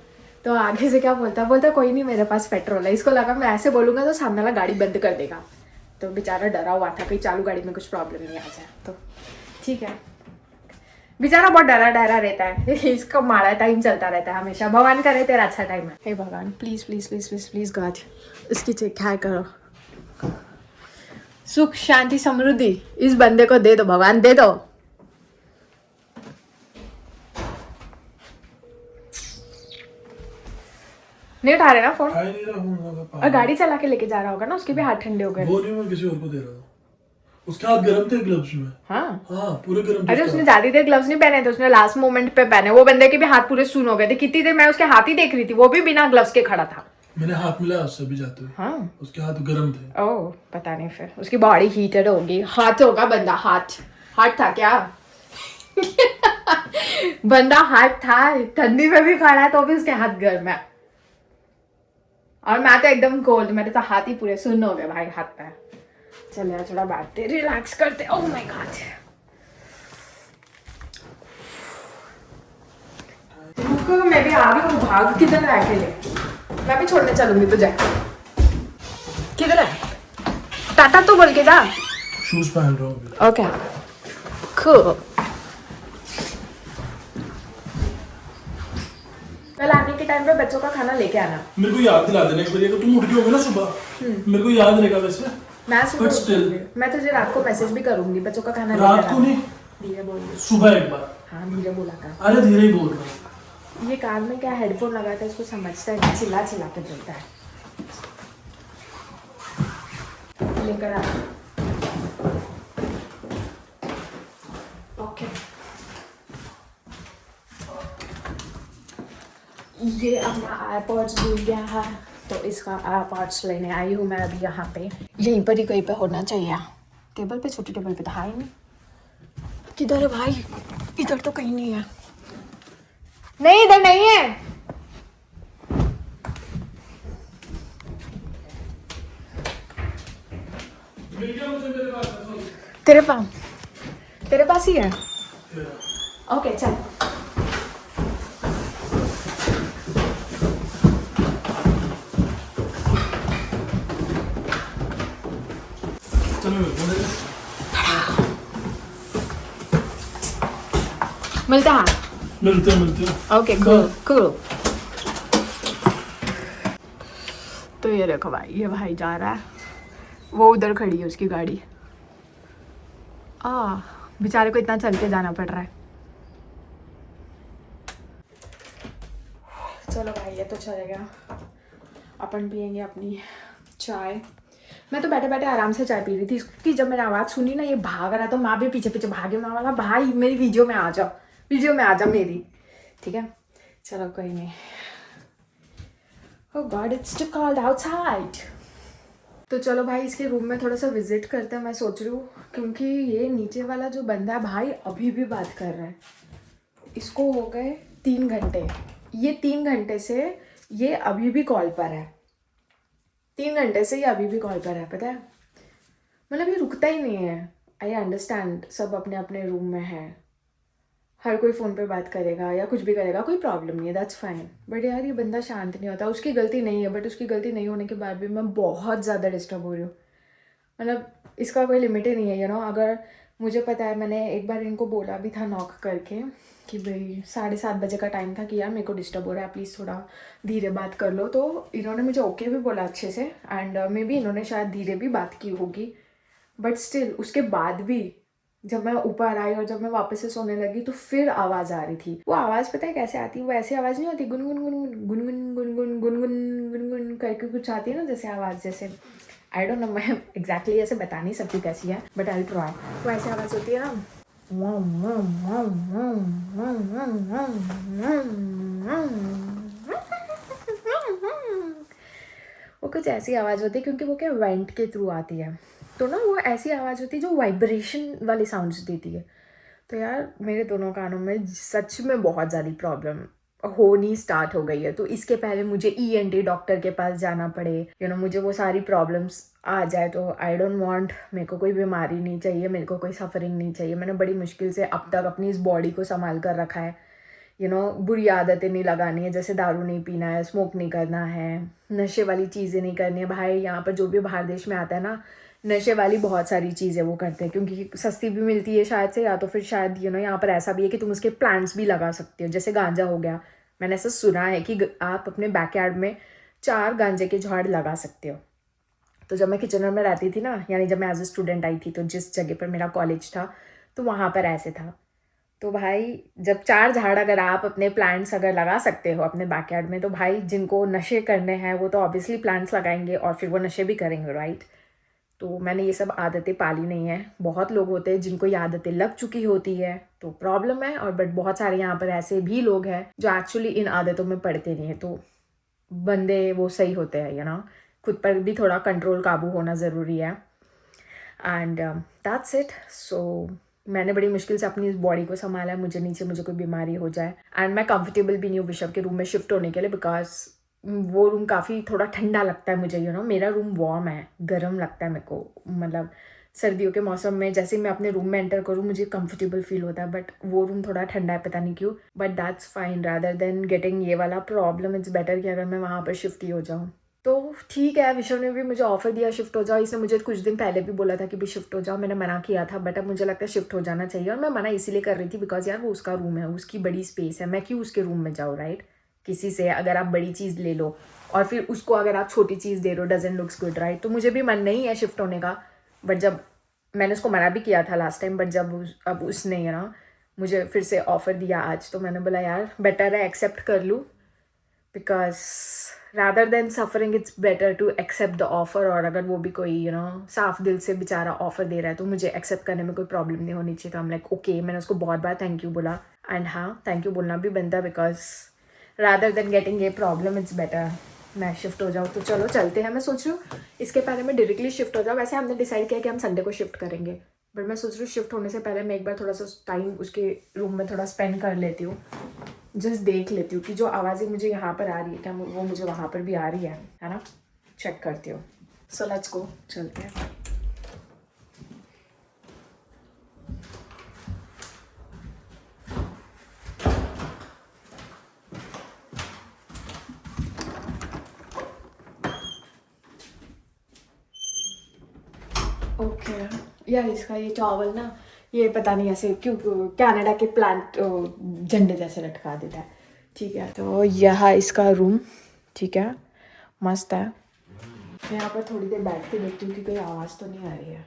तो आगे से क्या बोलता कोई नहीं, मेरे पास पेट्रोल है। इसको लगा मैं ऐसे बोलूँगा तो सामने वाला गाड़ी बंद कर देगा, तो बेचारा डरा हुआ था कहीं चालू गाड़ी में कुछ प्रॉब्लम नहीं आ जाए। तो ठीक है, बेचारा बहुत डरा रहता है। इसका माड़ा टाइम चलता रहता है हमेशा। भगवान करे तेरा अच्छा टाइम है। हे भगवान, please please please please please God, इसकी चेक करो, सुख शांति समृद्धि इस बंदे को दे दो भगवान, दे दो। नहीं उठा रहे ना फोन? और गाड़ी चला के लेके जा रहा होगा ना, उसके भी हाथ ठंडे हो गए। वो नहीं, मैं किसी और को दे रहा हूँ। उसके हाथ गर्म थे ग्लव्स में। हाँ पूरे गर्म थे। अरे उसने ज्यादा देर ग्लव्स नहीं पहने थे, उसने लास्ट मोमेंट पे पहने। वो बंदे के भी हाथ पूरे सून हो गए थे। कितनी देर मैं उसके हाथ ही देख रही थी, वो भी बिना ग्लव्स के खड़ा था। मैंने हाथ मिलाया उससे भी जाते हुए। हाँ उसके हाथ गर्म थे। ओह पता नहीं, फिर उसकी बॉडी हीटेड होगी। हाथ होगा बंदा, हाथ था क्या? बंदा हाथ था, ठंडी में भी खड़ा है तो भी उसके हाथ गर्म है। और मैं तो एकदम कोल्ड, मेरे तो हाथ ही पूरे सुन्न हो गए भाई, हाथ पे। चल यार थोड़ा बैठते, रिलैक्स करते। ओह माय गॉड, रुको, मैं भी आ रही हूँ। भाग किधर है अकेले? मैं भी छोड़ने चलूंगी तुझे। किधर है? टाटा तो बोल के जा। शूज पहन रहा हूँ। Okay cool. कल आने के टाइम पे बच्चों का खाना लेके आना। मेरे को याद दिला देना एक बार, अगर तुम उठ गए होगे ना सुबह, मेरे को याद रहेगा वैसे। मैं But सुबह still. उठूंगी। मैं तुझे रात को मैसेज भी करूंगी बच्चों का खाना रात लेके को आना। नहीं, धीरे बोल। सुबह एक बार। हाँ धीरे बोला कर। अरे धीरे ही बोल रहा हूँ। ये कान में क्या हेडफोन लगाता है, इसको समझता है, चिल्ला चिल्ला के बोलता है। लेकर आ। ओके, ये अपना एयरपॉड्स भूल गया है तो इसका एयरपॉड्स लेने आई हूँ मैं अभी। यहाँ पे यहीं पर ही कहीं पे होना चाहिए। टेबल पे, छोटी टेबल पे तो है ही नहीं। किधर है भाई? इधर तो कहीं नहीं है। नहीं, इधर नहीं है। तेरे पास ही है। ओके चल। चलो मिलता है। मिलते हैं। Okay cool cool. तो ये देखो भाई, ये भाई जा रहा है, वो उधर खड़ी है उसकी गाड़ी। बेचारे को इतना चल के जाना पड़ रहा है। चलो भाई, ये तो चलेगा। अपन पियेंगे अपनी चाय। मैं तो बैठे बैठे आराम से चाय पी रही थी। इसकी जब मैंने आवाज़ सुनी ना, ये भाग रहा, तो माँ भी पीछे पीछे भागे। माँ वाला भाई मेरी वीडियो में आ जाओ, वीडियो में आ जाओ मेरी। ठीक है चलो कोई नहीं। Oh God, it's too cold outside. तो चलो भाई, इसके रूम में थोड़ा सा विजिट करते हैं मैं सोच रही हूँ, क्योंकि ये नीचे वाला जो बंदा है भाई अभी भी बात कर रहा है। इसको हो गए 3 घंटे। ये 3 घंटे से ये अभी भी कॉल पर है। 3 घंटे से ये अभी भी कॉल पर है, पता है। मतलब ये रुकता ही नहीं है। आई अंडरस्टैंड, सब अपने अपने रूम में है, हर कोई फ़ोन पे बात करेगा या कुछ भी करेगा, कोई प्रॉब्लम नहीं है, दैट्स फाइन। बट यार ये बंदा शांत नहीं होता। उसकी गलती नहीं है, बट उसकी गलती नहीं होने के बाद भी मैं बहुत ज़्यादा डिस्टर्ब हो रही हूँ। मतलब इसका कोई लिमिट ही नहीं है, अगर मुझे पता है, मैंने एक बार इनको बोला भी था नॉक करके कि भाई 7:30 बजे का टाइम था कि यार मेरे को डिस्टर्ब हो रहा है, प्लीज़ थोड़ा धीरे बात कर लो। तो इन्होंने मुझे ओके भी बोला अच्छे से, एंड मे बी इन्होंने शायद धीरे भी बात की होगी। बट स्टिल उसके बाद भी जब मैं ऊपर आई और जब मैं वापस से सोने लगी तो फिर आवाज़ आ रही थी। वो आवाज़ पता है कैसे आती है? वो ऐसी आवाज़ नहीं आती, गुनगुन गुनगुन गुनगुन गुनगुन गुनगुन गुनगुन करके कुछ आती है ना, जैसे आवाज़, जैसे आई डोंट नो, मैं एग्जैक्टली ऐसे बता नहीं सकती कैसी है, बट आई ट्राई। वो ऐसी आवाज़ होती है ना, वो कुछ ऐसी आवाज़ होती है, क्योंकि वो क्या वेंट के थ्रू आती है, तो ना वो ऐसी आवाज़ होती है जो वाइब्रेशन वाली साउंड्स देती है। तो यार मेरे दोनों कानों में सच में बहुत ज़्यादा प्रॉब्लम होनी स्टार्ट हो गई है। तो इसके पहले मुझे ENT डॉक्टर के पास जाना पड़े, मुझे वो सारी प्रॉब्लम्स आ जाए, तो आई डोंट वांट। मेरे को कोई बीमारी नहीं चाहिए, मेरे को कोई सफरिंग नहीं चाहिए। मैंने बड़ी मुश्किल से अब तक अपनी इस बॉडी को संभाल कर रखा है। बुरी आदतें नहीं लगानी है, जैसे दारू नहीं पीना है, स्मोक नहीं करना है, नशे वाली चीज़ें नहीं करनी है। भाई यहाँ पर जो भी बाहर देश में आता है ना, नशे वाली बहुत सारी चीज़ें वो करते हैं, क्योंकि सस्ती भी मिलती है शायद से, या तो फिर शायद यहाँ पर ऐसा भी है कि तुम उसके प्लांट्स भी लगा सकते हो, जैसे गांजा हो गया। मैंने ऐसा सुना है कि आप अपने बैकयार्ड में 4 गांजे के झाड़ लगा सकते हो। तो जब मैं किचनर में रहती थी ना, यानी जब मैं एज ए स्टूडेंट आई थी, तो जिस जगह पर मेरा कॉलेज था तो वहाँ पर ऐसे था। तो भाई जब 4 झाड़ अगर आप अपने प्लांट्स अगर लगा सकते हो अपने बैकयार्ड में, तो भाई जिनको नशे करने हैं वो तो ऑब्वियसली प्लांट्स लगाएंगे और फिर वो नशे भी करेंगे, राइट। तो मैंने ये सब आदतें पाली नहीं है। बहुत लोग होते हैं जिनको ये आदतें लग चुकी होती है, तो प्रॉब्लम है। और बट बहुत सारे यहाँ पर ऐसे भी लोग हैं जो एक्चुअली इन आदतों में पड़ते नहीं है, तो बंदे वो सही होते हैं। खुद पर भी थोड़ा कंट्रोल, काबू होना ज़रूरी है। And that's it. सो मैंने बड़ी मुश्किल से अपनी इस बॉडी को संभाला है। मुझे कोई बीमारी हो जाए, एंड मैं कंफर्टेबल भी नहीं हूँ विशव के रूम में शिफ्ट होने के लिए, बिकॉज वो रूम काफ़ी थोड़ा ठंडा लगता है मुझे। मेरा रूम वार्म है, गर्म लगता है मेरे को, मतलब सर्दियों के मौसम में जैसे ही मैं अपने रूम में एंटर करूँ मुझे कंफर्टेबल फील होता है, बट वो रूम थोड़ा ठंडा है, पता नहीं क्यों, but that's fine. Rather than getting ये वाला प्रॉब्लम, इट्स बेटर कि अगर मैं वहाँ पर शिफ्ट ही हो जाऊँ। तो ठीक है, विशव ने भी मुझे ऑफर दिया शिफ्ट हो जाओ। इसने मुझे कुछ दिन पहले भी बोला था कि भी शिफ्ट हो जाओ, मैंने मना किया था, बट अब मुझे लगता है शिफ्ट हो जाना चाहिए। और मैं मना इसीलिए कर रही थी बिकॉज यार वो उसका रूम है, उसकी बड़ी स्पेस है, मैं क्यों उसके रूम में जाऊँ, राइट। किसी से अगर आप बड़ी चीज़ ले लो और फिर उसको अगर आप छोटी चीज़ दे रहे हो, डजंट लुक्स गुड, राइट। तो मुझे भी मन नहीं है शिफ्ट होने का, बट जब मैंने उसको मना भी किया था लास्ट टाइम, बट जब अब उसने ना मुझे फिर से ऑफ़र दिया आज, तो मैंने बोला यार बेटर है एक्सेप्ट कर लूँ, because rather than suffering it's better to accept the offer. और अगर वो भी कोई साफ दिल से बेचारा ऑफ़र दे रहा है तो मुझे एक्सेप्ट करने में कोई प्रॉब्लम नहीं होनी चाहिए। तो हम लाइक ओके, मैंने उसको बहुत बार थैंक यू बोला, एंड हाँ थैंक यू बोलना भी बनता, because rather then getting a problem it's better मैं शिफ्ट हो जाऊँ। तो चलो चलते हैं। मैं सोच रही हूँ इसके पहले मैं डायरेक्टली शिफ्ट हो जाऊँ। वैसे हमने डिसाइड किया कि हम संडे को शिफ्ट करेंगे, बट मैं सोच रही हूँ शिफ्ट होने से पहले मैं एक बार थोड़ा सा टाइम उसके रूम में थोड़ा स्पेंड कर लेती हूँ, जस्ट देख लेती हूँ कि जो आवाज़ें मुझे यहाँ पर आ रही है क्या वो मुझे वहाँ पर भी आ रही है ना, चेक करती हूँ। सो लेट्स गो, चलते हैं। ओके यार, इसका ये टॉवल ना, ये पता नहीं ऐसे क्यों कनाडा के प्लांट झंडे जैसे लटका देता है। ठीक है, तो यह इसका रूम, ठीक है, मस्त है। मैं यहाँ पर थोड़ी देर बैठ के देखती हूँ कि कोई आवाज़ तो नहीं आ रही है।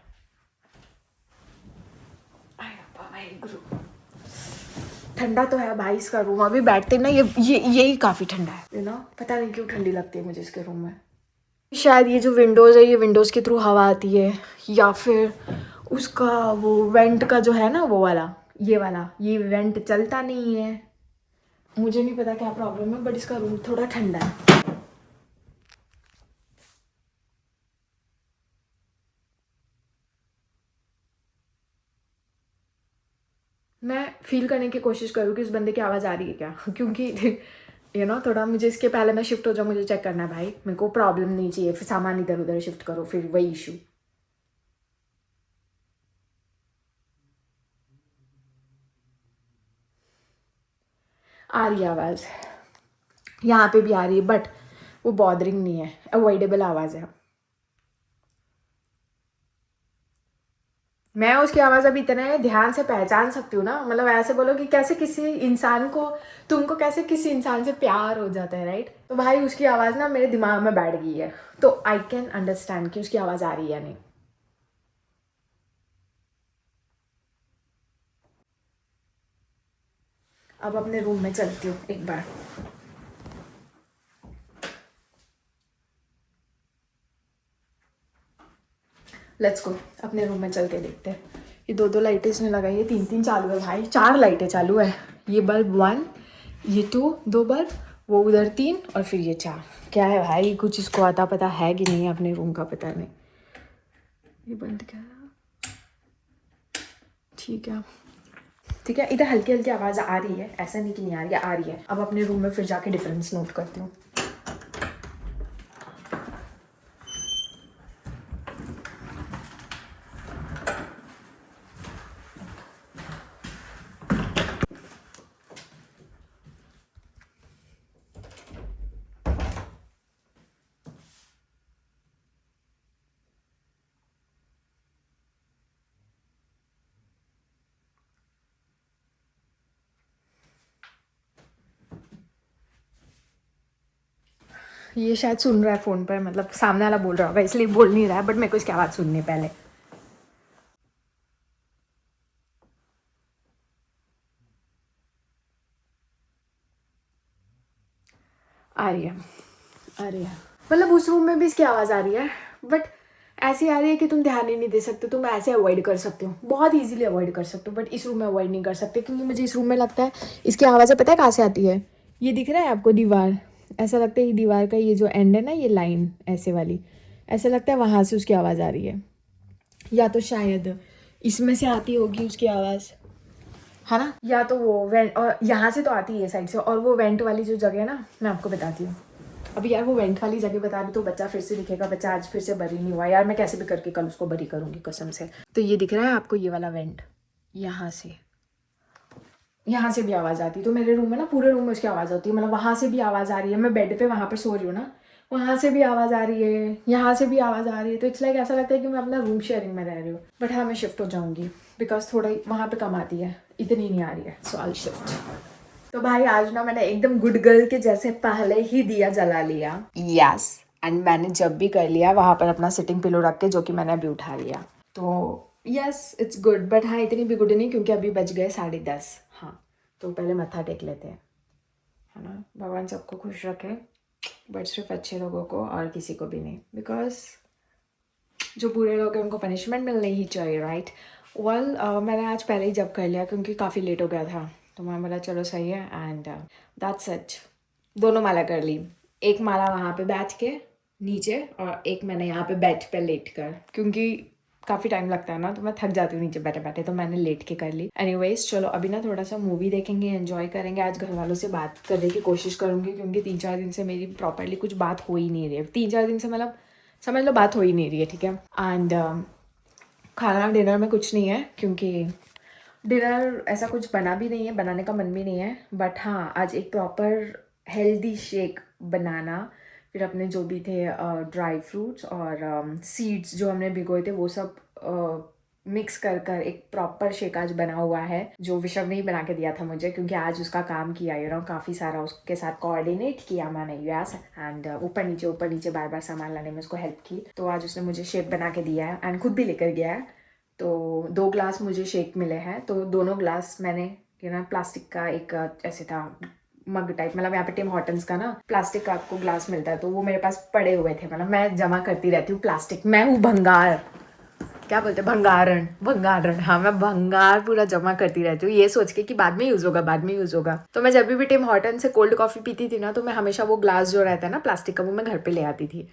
ठंडा तो है भाई इसका रूम, अभी बैठते ना यही काफ़ी ठंडा है पता नहीं क्यों ठंडी लगती है मुझे इसके रूम में। शायद ये जो विंडोज़ है, ये विंडोज़ के थ्रू हवा आती है, या फिर उसका वो वेंट का जो है ना वो वाला, ये वेंट चलता नहीं है। मुझे नहीं पता क्या प्रॉब्लम है, बट इसका रूम थोड़ा ठंडा है। मैं फील करने की कोशिश करूँ कि उस बंदे की आवाज़ आ रही है क्या, क्योंकि थोड़ा मुझे इसके पहले मैं शिफ्ट हो जाऊँ, मुझे चेक करना है भाई, मेरे को प्रॉब्लम नहीं चाहिए फिर सामान इधर उधर शिफ्ट करो फिर वही इशू। आ रही है आवाज़, यहाँ पे भी आ रही है, बट वो बॉदरिंग नहीं है, अवॉइडेबल आवाज़ है। मैं उसकी आवाज़ अभी इतने ध्यान से पहचान सकती हूँ ना, मतलब ऐसे बोलो कि कैसे किसी इंसान को, तुमको कैसे किसी इंसान से प्यार हो जाता है, राइट। तो भाई उसकी आवाज़ ना मेरे दिमाग में बैठ गई है, तो आई कैन अंडरस्टैंड कि उसकी आवाज़ आ रही है या नहीं। अब अपने रूम में चलती हूँ एक बार। लेट्स गो, अपने रूम में चल के देखते हैं। ये दो लाइटें इसने लगाई है, तीन चालू है भाई, 4 लाइटें चालू है। ये बल्ब 1, ये 2, 2 बल्ब, वो उधर 3 और फिर ये 4। क्या है भाई, कुछ इसको आता पता है कि नहीं अपने रूम का, पता नहीं। ये बंद क्या है, ठीक है ठीक है। इधर हल्की हल्की आवाज़ आ रही है, ऐसा नहीं कि नहीं आ रही है, आ रही है। अब अपने रूम में फिर जाके डिफरेंस नोट करती हूँ। ये शायद सुन रहा है फ़ोन पर, मतलब सामने वाला बोल रहा होगा इसलिए बोल नहीं रहा है, बट मेरे को इसकी आवाज़ सुननी पहले। आ रही है, आ रही है, मतलब उस रूम में भी इसकी आवाज़ आ रही है, बट ऐसी आ रही है कि तुम ध्यान ही नहीं दे सकते, तुम ऐसे अवॉइड कर सकते हो, बहुत इजीली अवॉइड कर सकते हो, बट इस रूम में अवॉइड नहीं कर सकते, क्योंकि मुझे इस रूम में लगता है इसकी आवाज़ें पता है कहाँ से आती है। ये दिख रहा है आपको दीवार, ऐसा लगता है ये दीवार का ये जो एंड है ना, ये लाइन ऐसे वाली, ऐसा लगता है वहाँ से उसकी आवाज़ आ रही है, या तो शायद इसमें से आती होगी उसकी आवाज़, है ना, या तो वो वेंट, और यहाँ से तो आती है साइड से, और वो वेंट वाली जो जगह है ना, मैं आपको बताती हूँ। अभी यार वो वेंट वाली जगह बता रही तो बच्चा फिर से दिखेगा, बच्चा आज फिर से बरी नहीं हुआ यार, मैं कैसे भी करके कल उसको बरी करूँगी कसम से। तो ये दिख रहा है आपको ये वाला वेंट, यहाँ से भी आवाज़ आती है। तो मेरे रूम में ना पूरे रूम में उसकी आवाज़ होती है, मतलब वहाँ से भी आवाज़ आ रही है, मैं बेड पे वहाँ पर सो रही हूँ ना, वहाँ से भी आवाज़ आ रही है, यहाँ से भी आवाज़ आ रही है। तो इट्स लाइक ऐसा लगता है कि मैं अपना रूम शेयरिंग में रह रही हूँ। बट हाँ मैं शिफ्ट हो जाऊँगी बिकॉज थोड़ा वहाँ पे कम आती है, इतनी नहीं आ रही है, सो आई शिफ्ट। तो भाई आज ना मैंने एकदम गुड गर्ल के जैसे पहले ही दिया जला लिया, यस, एंड मैंने जब भी कर लिया वहाँ पर अपना सिटिंग पिलो रख के, जो कि मैंने अभी उठा लिया। तो यस इट्स गुड, बट हाँ इतनी भी गुड नहीं क्योंकि अभी बज गए 10:30। हाँ तो पहले मत्था टेक लेते हैं, है ना। भगवान सबको खुश रखे, बट सिर्फ अच्छे लोगों को और किसी को भी नहीं, बिकॉज जो बुरे लोग हैं उनको पनिशमेंट मिलनी ही चाहिए, राइट। वेल मैंने आज पहले ही जब कर लिया क्योंकि काफ़ी लेट हो गया था, तो मैं बोला चलो सही है, एंड दैट्स इट। दोनों माला कर ली, एक माला वहाँ पे बैठ के नीचे और एक मैंने यहाँ पे बेड पे लेट कर, क्योंकि काफ़ी टाइम लगता है ना, तो मैं थक जाती हूँ नीचे बैठे बैठे, तो मैंने लेट के कर ली। एनीवेज चलो अभी ना थोड़ा सा मूवी देखेंगे, एंजॉय करेंगे। आज घर वालों से बात करने की कोशिश करूँगी क्योंकि 3-4 दिन से मेरी प्रॉपरली कुछ बात हो ही नहीं रही है। 3-4 दिन से मतलब समझ लो बात हो ही नहीं रही है, ठीक है। एंड खाना डिनर में कुछ नहीं है क्योंकि डिनर ऐसा कुछ बना भी नहीं है, बनाने का मन भी नहीं है। बट हाँ आज एक प्रॉपर हेल्दी शेक बनाना, फिर अपने जो भी थे ड्राई फ्रूट्स और सीड्स जो हमने भिगोए थे वो सब मिक्स कर कर एक प्रॉपर शेक आज बना हुआ है, जो विषव ने ही बना के दिया था मुझे क्योंकि आज उसका काम किया, यू नो, काफ़ी सारा उसके साथ कोऑर्डिनेट किया मैंने, यस, एंड ऊपर नीचे बार बार सामान लाने में उसको हेल्प की। तो आज उसने मुझे शेक बना के दिया है एंड खुद भी लेकर गया है। तो 2 ग्लास मुझे शेक मिले हैं, तो दोनों ग्लास मैंने यू नो प्लास्टिक का एक ऐसे था मग टाइप, मतलब यहाँ पे टिम हॉर्टन्स का ना प्लास्टिक का आपको ग्लास मिलता है, तो वो मेरे पास पड़े हुए थे, मतलब मैं जमा करती रहती हूँ प्लास्टिक। मैं हूँ भंगार, क्या बोलते हैं, भंगारण, हाँ मैं भंगार पूरा जमा करती रहती हूँ ये सोच के कि बाद में यूज़ होगा। तो मैं जब भी टिम हॉर्टन से कोल्ड कॉफ़ी पीती थी ना, तो मैं हमेशा वो ग्लास जो रहता है ना प्लास्टिक का, वो मैं घर पे ले आती थी।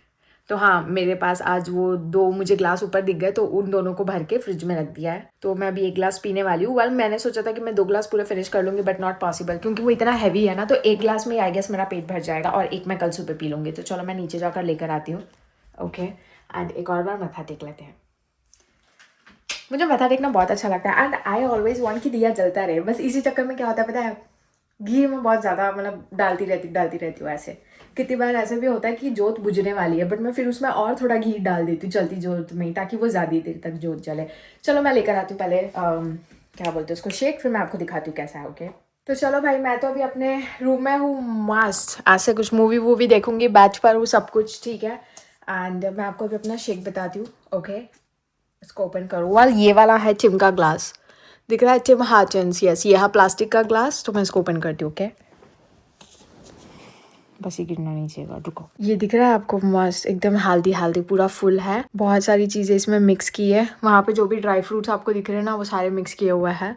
तो हाँ मेरे पास आज वो 2 मुझे ग्लास ऊपर दिख गए, तो उन दोनों को भर के फ्रिज में रख दिया है। तो मैं अभी 1 ग्लास पीने वाली हूँ। वेल मैंने सोचा था कि मैं 2 ग्लास पूरे फिनिश कर लूँगी, बट नॉट पॉसिबल क्योंकि वो इतना हैवी है ना, तो 1 ग्लास में आई गेस मेरा पेट भर जाएगा और एक मैं कल सुबह पी लूँगी। तो चलो मैं नीचे जाकर लेकर आती हूँ, ओके। एंड एक और बार मत्था टेक लेते हैं। मुझे मत्था टेकना बहुत अच्छा लगता है एंड आई ऑलवेज वांट कि दिया जलता रहे। बस इसी चक्कर में क्या होता है पता है, घी में बहुत ज़्यादा मतलब डालती रहती हूँ। ऐसे कितनी बार ऐसे भी होता है कि जोत बुझने वाली है, बट मैं फिर उसमें और थोड़ा घी डाल देती हूँ चलती जोत में, ताकि वो ज़्यादा देर तक जोत जले। चलो मैं लेकर आती हूँ पहले क्या बोलते हैं उसको, शेक, फिर मैं आपको दिखाती हूँ कैसा है, ओके। तो चलो भाई मैं तो अभी अपने रूम में हूँ, मस्त ऐसे कुछ मूवी वूवी देखूंगी, बैच पर हूँ, सब कुछ ठीक है। एंड मैं आपको अभी अपना शेक बताती हूँ, ओके। इसको ओपन करो। वाल ये वाला है टिम का ग्लास, दिख रहा है टिम हॉर्टन्स, यस ये है प्लास्टिक का ग्लास। तो मैं इसको ओपन करती हूँ, ओके। बस ये गिरना नहीं चाहिए, रुको। ये दिख रहा है आपको, मस्त एकदम हेल्दी पूरा फुल है, बहुत सारी चीज़ें इसमें मिक्स की है। वहाँ पे जो भी ड्राई फ्रूट्स आपको दिख रहे हैं ना, वो सारे मिक्स किए हुए हैं।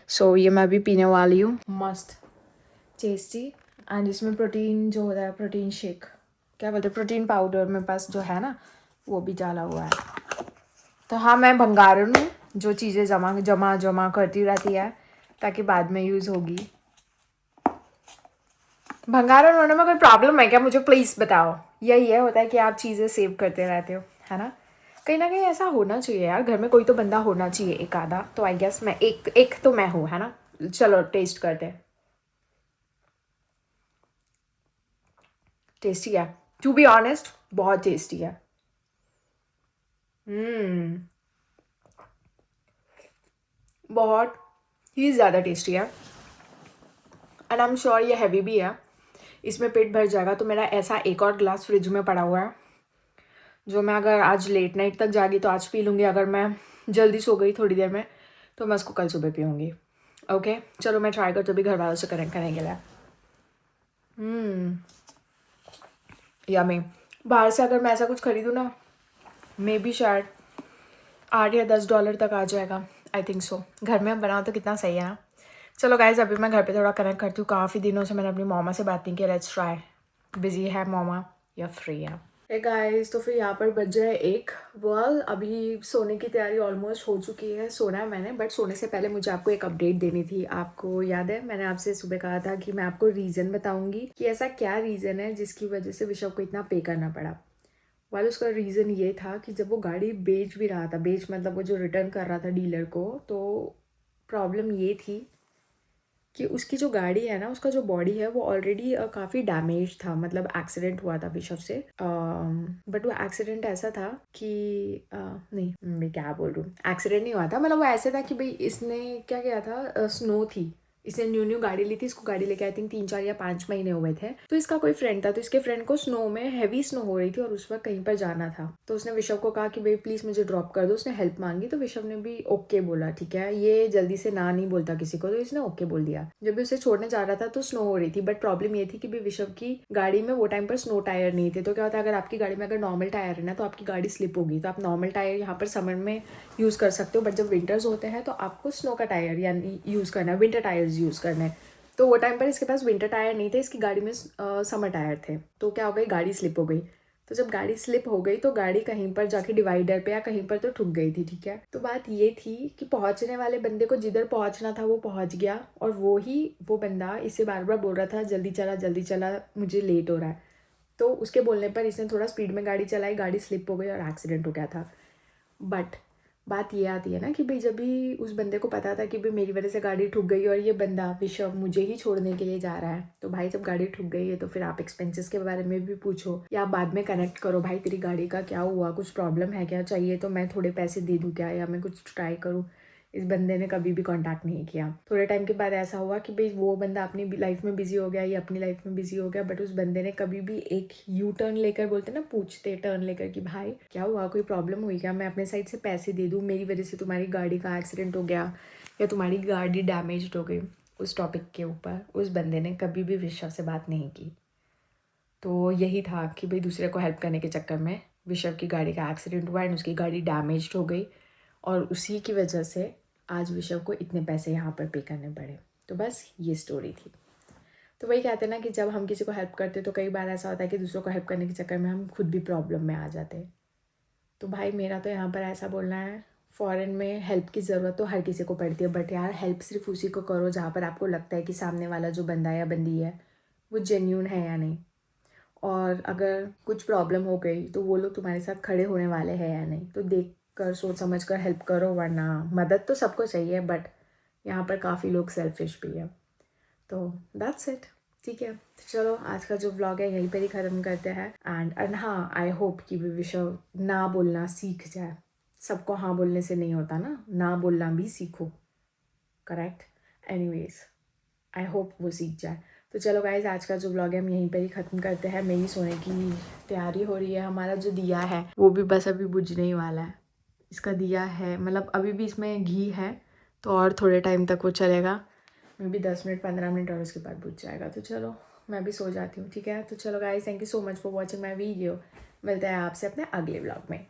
सो ये मैं अभी पीने वाली हूँ, मस्त टेस्टी। एंड इसमें प्रोटीन जो होता है, प्रोटीन शेक क्या बोलते हैं, प्रोटीन पाउडर मेरे पास जो है ना वो भी डाला हुआ है। तो हाँ मैं भंगारण हूँ, जो चीज़ें जमा करती रहती है ताकि बाद में यूज़ होगी। भंगारण होने में कोई प्रॉब्लम है क्या, मुझे प्लीज़ बताओ। यही है होता है कि आप चीज़ें सेव करते रहते हो, है ना कहीं ऐसा होना चाहिए यार, घर में कोई तो बंदा होना चाहिए एक आधा। तो आई गेस मैं एक तो मैं हूँ, है ना। चलो टेस्ट करते हैं। टेस्टी है, टू बी ऑनेस्ट बहुत टेस्टी है। बहुत ही ज़्यादा टेस्टी है एंड आई एम श्योर ये हैवी भी है, इसमें पेट भर जाएगा। तो मेरा ऐसा एक और ग्लास फ्रिज में पड़ा हुआ है, जो मैं अगर आज लेट नाइट तक जागी तो आज पी लूँगी, अगर मैं जल्दी सो गई थोड़ी देर में तो मैं उसको कल सुबह पीऊँगी, ओके। चलो मैं ट्राई करती हूँ, भी घर वालों से कनेक्ट करने के लिए। यम्मी। बाहर से अगर मैं ऐसा कुछ खरीदूँ ना, मे बी शायद $8 या $10 तक आ जाएगा, आई थिंक सो। घर में बनाओ तो कितना सही है ना। चलो गाइज अभी मैं घर पे थोड़ा कनेक्ट करती हूँ, काफ़ी दिनों से मैंने अपनी मामा से बात नहीं की। Let's try. बिजी है मामा या फ्री है? हे गाइस, तो फिर यहाँ पर बज रहा है 1। वेल, अभी सोने की तैयारी ऑलमोस्ट हो चुकी है, सोना है मैंने, बट सोने से पहले मुझे आपको एक अपडेट देनी थी। आपको याद है मैंने आपसे सुबह कहा था कि मैं आपको रीज़न बताऊंगी कि ऐसा क्या रीज़न है जिसकी वजह से विशव को इतना पे करना पड़ा। वाल उसका रीज़न ये था कि जब वो गाड़ी बेच भी रहा था, बेच मतलब वो जो रिटर्न कर रहा था डीलर को, तो प्रॉब्लम ये थी कि उसकी जो गाड़ी है ना, उसका जो बॉडी है वो ऑलरेडी काफ़ी डैमेज था, मतलब एक्सीडेंट हुआ था विशव से। बट वो एक्सीडेंट ऐसा था कि नहीं, मैं क्या बोल रही हूँ, एक्सीडेंट नहीं हुआ था, मतलब वो ऐसे था कि भाई इसने क्या किया था, स्नो थी, इसने न्यू गाड़ी ली थी। इसको गाड़ी लेके आई थिंक 3-4 या 5 महीने हुए थे। तो इसका कोई फ्रेंड था, तो इसके फ्रेंड को स्नो में हैवी स्नो हो रही थी और उस वक्त कहीं पर जाना था। तो उसने विशव को कहा कि भाई प्लीज़ मुझे ड्रॉप कर दो। उसने हेल्प मांगी तो विशव ने भी ओके बोला, ठीक है, ये जल्दी से ना नहीं बोलता किसी को, तो इसने ओके बोल दिया। जब भी उसे छोड़ने जा रहा था तो स्नो हो रही थी, बट प्रॉब्लम ये थी कि भाई विशव की गाड़ी में वो टाइम पर स्नो टायर नहीं थे। तो क्या होता है, अगर आपकी गाड़ी में अगर नॉर्मल टायर है ना, तो आपकी गाड़ी स्लिप होगी, तो आप नॉर्मल टायर यहाँ पर समर में यूज़ कर सकते हो, बट जब विंटर्स होते हैं तो आपको स्नो का टायर यानी यूज़ करना है, विंटर टायर्स यूज़ करना है। तो वो टाइम पर इसके पास विंटर टायर नहीं थे, इसकी गाड़ी में समर टायर थे। तो क्या हो गई, गाड़ी स्लिप हो गई। तो जब गाड़ी स्लिप हो गई तो गाड़ी कहीं पर जाके डिवाइडर पे या कहीं पर तो ठुक गई थी, ठीक है। तो बात ये थी कि पहुंचने वाले बंदे को जिधर पहुंचना था वो पहुंच गया, और वो बंदा इससे बार बार बोल रहा था जल्दी चला, मुझे लेट हो रहा है। तो उसके बोलने पर इसने थोड़ा स्पीड में गाड़ी चलाई, गाड़ी स्लिप हो गई और एक्सीडेंट हो गया था। बट बात ये आती है ना कि भाई जब भी उस बंदे को पता था कि भाई मेरी वजह से गाड़ी ठुक गई और ये बंदा विशव मुझे ही छोड़ने के लिए जा रहा है, तो भाई जब गाड़ी ठुक गई है तो फिर आप एक्सपेंसेस के बारे में भी पूछो या आप बाद में कनेक्ट करो, भाई तेरी गाड़ी का क्या हुआ, कुछ प्रॉब्लम है क्या, चाहिए तो मैं थोड़े पैसे दे दूँ क्या, या मैं कुछ ट्राई करूँ। इस बंदे ने कभी भी कांटेक्ट नहीं किया। थोड़े टाइम के बाद ऐसा हुआ कि भाई वो बंदा अपनी लाइफ में बिजी हो गया, ये अपनी लाइफ में बिजी हो गया, बट उस बंदे ने कभी भी एक यू टर्न लेकर, बोलते ना पूछते टर्न लेकर कि भाई क्या हुआ, कोई प्रॉब्लम हुई क्या, मैं अपने साइड से पैसे दे दूँ, मेरी वजह से तुम्हारी गाड़ी का एक्सीडेंट हो गया या तुम्हारी गाड़ी डैमेज हो गई, उस टॉपिक के ऊपर उस बंदे ने कभी भी विशव से बात नहीं की। तो यही था कि भाई दूसरे को हेल्प करने के चक्कर में विशव की गाड़ी का एक्सीडेंट हुआ एंड उसकी गाड़ी डैमेज हो गई, और उसी की वजह से आज विशव को इतने पैसे यहाँ पर पे करने पड़े। तो बस ये स्टोरी थी। तो वही कहते हैं ना कि जब हम किसी को हेल्प करते तो कई बार ऐसा होता है कि दूसरों को हेल्प करने के चक्कर में हम खुद भी प्रॉब्लम में आ जाते हैं। तो भाई मेरा तो यहाँ पर ऐसा बोलना है, फ़ॉरेन में हेल्प की ज़रूरत तो हर किसी को पड़ती है, बट यार हेल्प सिर्फ उसी को करो जहाँ पर आपको लगता है कि सामने वाला जो बंदा या बंदी है वो जेन्यून है या नहीं, और अगर कुछ प्रॉब्लम हो गई तो वो लोग तुम्हारे साथ खड़े होने वाले हैं या नहीं। तो देख कर सोच समझ कर हेल्प करो, वरना मदद तो सबको चाहिए, बट यहाँ पर काफ़ी लोग सेल्फिश भी है। तो दैट्स इट, ठीक है। तो चलो आज का जो व्लॉग है यहीं पर ही ख़त्म करते हैं। एंड हाँ, आई होप कि विशव ना बोलना सीख जाए। सबको हाँ बोलने से नहीं होता ना बोलना भी सीखो, करेक्ट। एनीवेज, आई होप वो सीख जाए। तो चलो गाइज, आज का जो व्लॉग है हम यहीं पर ही ख़त्म करते हैं। मेरी सोने की तैयारी हो रही है। हमारा जो दिया है वो भी बस अभी बुझने ही वाला है। इसका दिया है, मतलब अभी भी इसमें घी है, तो और थोड़े टाइम तक वो चलेगा, मैं भी 10 मिनट 15 मिनट और उसके बाद बुझ जाएगा। तो चलो मैं भी सो जाती हूँ, ठीक है। तो चलो guys, thank you so much for watching my video. मिलते हैं आपसे अपने अगले व्लॉग में।